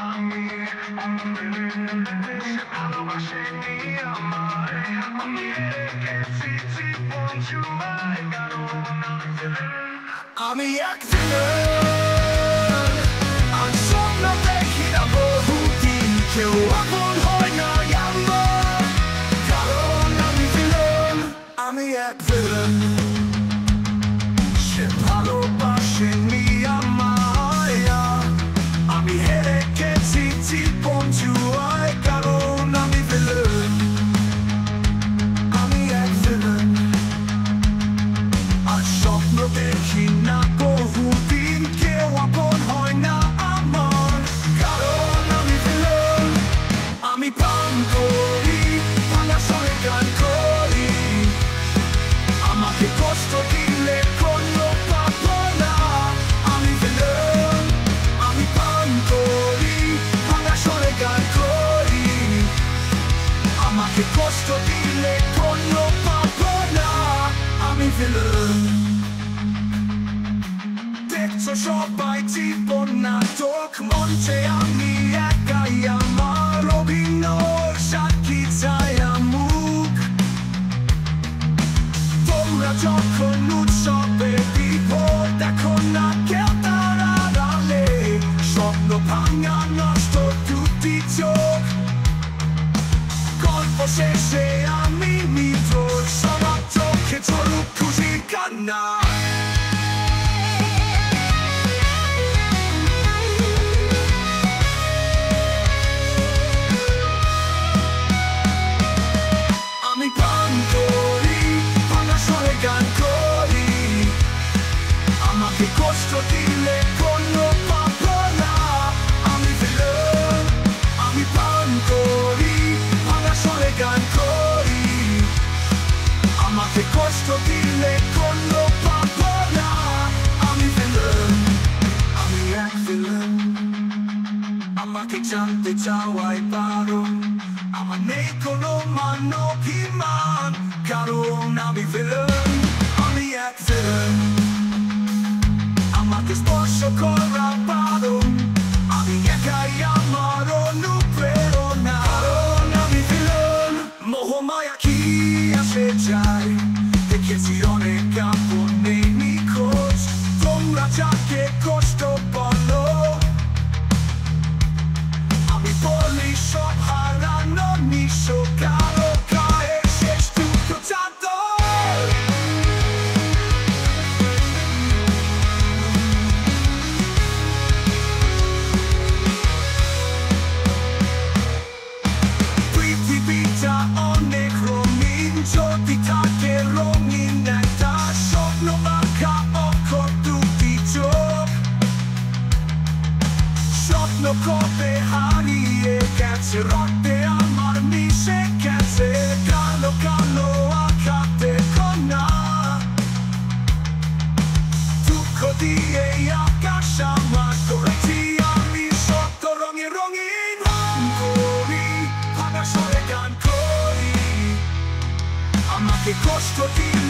আমি সে ভালোবাসেনি আমায়। আমি রেখেছি জীবন জুড়ায়, কারণ আমি villain। আমি এক villain। আর স্বপ্ন দেখি না বহুদিন, কেউ আপন হয় না আমার, কারণ আমি villain। আমি এক villain। সে ভালোবাসেনি আমায়, আমি হেরে গেছি জীবন জুয়ায়, কারণ আমি villain। আমি এক villain। আর স্বপ্ন দেখি না বহুদিন, কেউ আপন হয় না আমার, কারণ আমি villain। আমি পান করি, ভাঙা স্বরে গান করি, আমাকে কষ্ট দিলে কোনো পাবো না। আমি villain। আমি পান করি, ভাঙা স্বরে গান করি, আমাকে কষ্ট দিলে কোনো পাবো না। আমি villain। দেখছো সবাই জীবন নাটক, মঞ্চে আমি একাই আমার অভিনয় সাক্ষী ছায়া মুখ। তোমরা যখন উৎসবে বিপদ দেখো না কেউ তার আড়ালে, স্বপ্ন ভাঙা নষ্ট দুটি চোখ, গল্প শেষে আমি নির্দোষ, সবার চোখে ঝরুক খুশির কান্না। আমি পান করি, ভাঙা স্বরে গান করি, আমাকে কষ্ট দিলে কোনো পাবো না। আমি villain। আমি পান করি, ভাঙা স্বরে গান করি, আমাকে কষ্ট দিলে কোনো পাবো না। আমি villain। আমি এক villain। আমাকে জানতে চাওয়াই বারণ, আমার নেই কোনো মানবিমান, কারণ আমি villain। আমি এক villain। আমাকে স্পর্শ করা বারণ, আমি একাই আমার অনুপ্রেরণা, কারণ আমি villain। মোহমায়া কি আসে যায়, দেখেছি অনেক আপন নেই নিখোঁজ, তোমরা যাকে কষ্ট বলো, আমি বলি সব হারানো নিঃস্ব, কারো গায়ে শেষ দুটো চাদর। পৃথিবীটা অনেক রঙিন, যদি থাকে রঙিন একটা স্বপ্ন আঁকা অক্ষর দুটি চোখ, স্বপ্ন কবে হারিয়ে গেছে, রক্তে আমার মিশে গেছে, কালো কালো আঁকাতে কণা, দুঃখ দিয়ে আকাশ আমার করেছি আমি শত রঙে রঙিন। গান করি, ভাঙা স্বরে গান করি, আমাকে কষ্ট দিয়ে